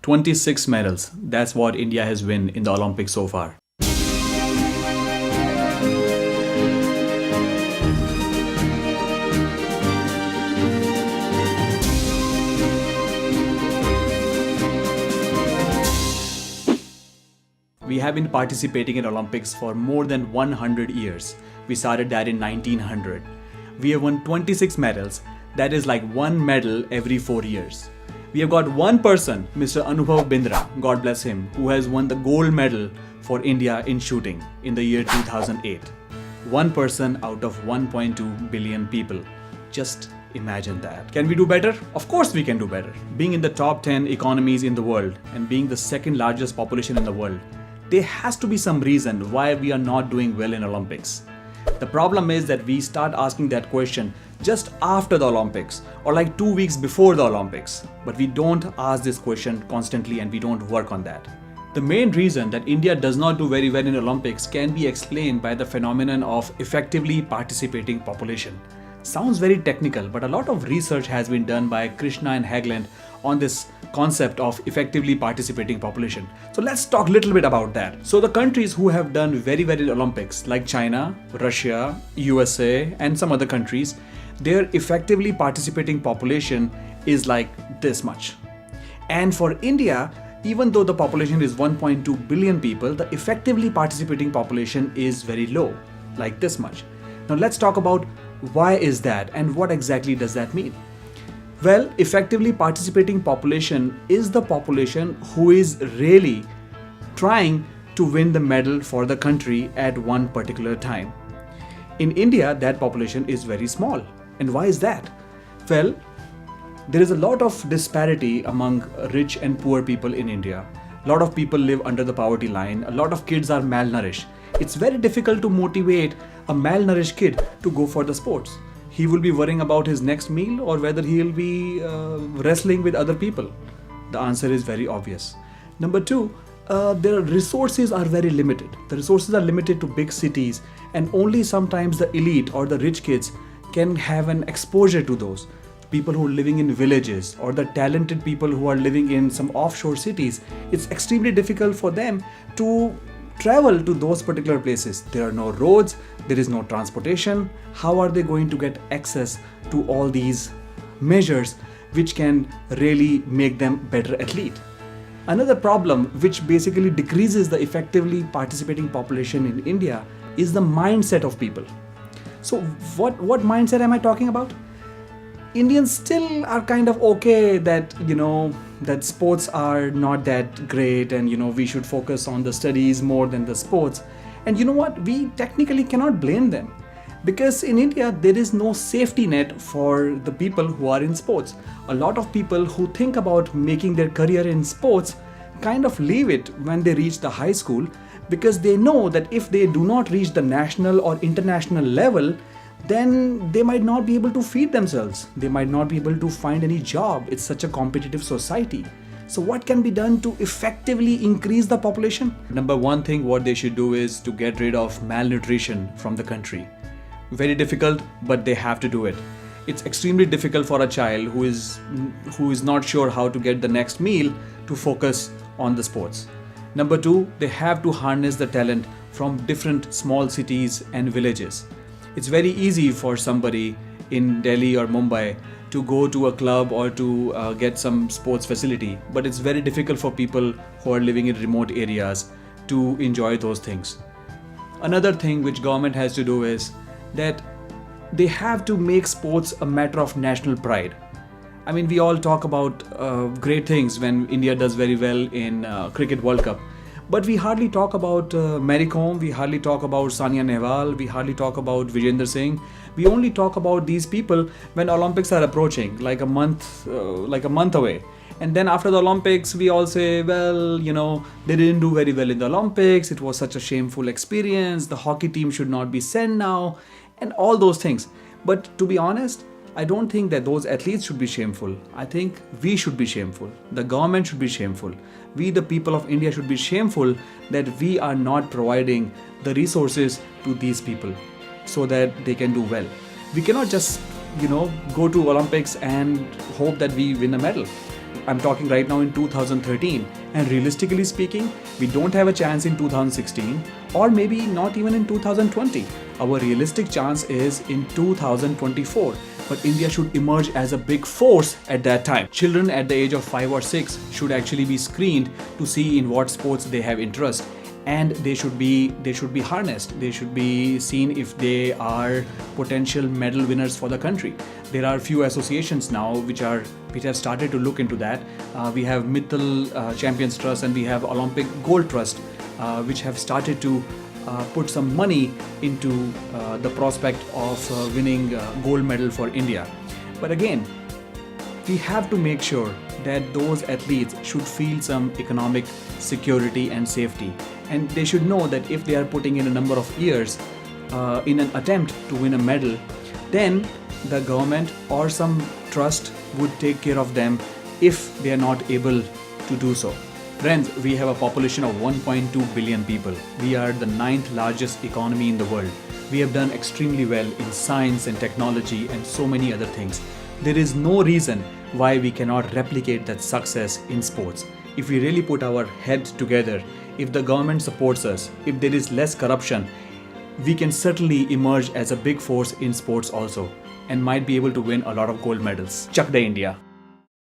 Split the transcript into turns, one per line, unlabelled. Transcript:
26 medals. That's what India has won in the Olympics so far. We have been participating in Olympics for more than 100 years. We started that in 1900. We have won 26 medals. That is like one medal every 4 years. We have got one person, Mr. Anubhav Bindra, God bless him, who has won the gold medal for India in shooting in the year 2008. One person out of 1.2 billion people. Just imagine that. Can we do better? Of course we can do better. Being in the top 10 economies in the world and being the second largest population in the world, there has to be some reason why we are not doing well in Olympics. The problem is that we start asking that question just after the Olympics or like 2 weeks before the Olympics. But we don't ask this question constantly and we don't work on that. The main reason that India does not do very well in Olympics can be explained by the phenomenon of effectively participating population. Sounds very technical, but a lot of research has been done by Krishna and Haglund on this concept of effectively participating population. So let's talk a little bit about that. So the countries who have done very well in Olympics, like China, Russia, USA, and some other countries, their effectively participating population is like this much. And for India, even though the population is 1.2 billion people, the effectively participating population is very low, like this much. Now let's talk about why is that and what exactly does that mean? Well, effectively participating population is the population who is really trying to win the medal for the country at one particular time. In India, that population is very small. And why is that? Well, there is a lot of disparity among rich and poor people in India. A lot of people live under the poverty line. A lot of kids are malnourished. It's very difficult to motivate a malnourished kid to go for the sports. He will be worrying about his next meal or whether he'll be wrestling with other people. The answer is very obvious. Number two, their resources are very limited. The resources are limited to big cities, and only sometimes the elite or the rich kids can have an exposure to those. People who are living in villages or the talented people who are living in some offshore cities, it's extremely difficult for them to travel to those particular places. There are no roads, there is no transportation. How are they going to get access to all these measures which can really make them better athlete? Another problem which basically decreases the effectively participating population in India is the mindset of people. So what mindset am I talking about? Indians still are kind of okay that, that sports are not that great and, we should focus on the studies more than the sports. And you know what? We technically cannot blame them because in India, there is no safety net for the people who are in sports. A lot of people who think about making their career in sports kind of leave it when they reach the high school because they know that if they do not reach the national or international level, then they might not be able to feed themselves. They might not be able to find any job. It's such a competitive society. So what can be done to effectively increase the population? Number one thing what they should do is to get rid of malnutrition from the country. Very difficult, but they have to do it. It's extremely difficult for a child who is not sure how to get the next meal to focus on the sports. Number two, they have to harness the talent from different small cities and villages. It's very easy for somebody in Delhi or Mumbai to go to a club or to get some sports facility, but it's very difficult for people who are living in remote areas to enjoy those things. Another thing which government has to do is that they have to make sports a matter of national pride. I mean, we all talk about great things when India does very well in Cricket World Cup. But we hardly talk about Mary Kom, we hardly talk about Sania Nehwal, we hardly talk about Vijender Singh. We only talk about these people when Olympics are approaching, like a month away. And then after the Olympics, we all say, well, they didn't do very well in the Olympics. It was such a shameful experience. The hockey team should not be sent now, and all those things. But to be honest, I don't think that those athletes should be shameful. I think we should be shameful. The government should be shameful. We, the people of India, should be shameful that we are not providing the resources to these people so that they can do well. We cannot just, go to Olympics and hope that we win a medal. I'm talking right now in 2013, and realistically speaking, we don't have a chance in 2016 or maybe not even in 2020. Our realistic chance is in 2024, but India should emerge as a big force at that time. Children at the age of 5 or 6 should actually be screened to see in what sports they have interest, and they should be harnessed. They should be seen if they are potential medal winners for the country. There are few associations now which have started to look into that. We have Mittal Champions Trust and we have Olympic Gold Trust, which have started to put some money into the prospect of winning gold medal for India. But again, we have to make sure that those athletes should feel some economic security and safety, and they should know that if they are putting in a number of years in an attempt to win a medal, then the government or some trust would take care of them if they are not able to do so. Friends, we have a population of 1.2 billion people. We are the 9th largest economy in the world. We have done extremely well in science and technology and so many other things. There is no reason why we cannot replicate that success in sports. If we really put our heads together, if the government supports us, if there is less corruption, we can certainly emerge as a big force in sports also and might be able to win a lot of gold medals. Chak De India.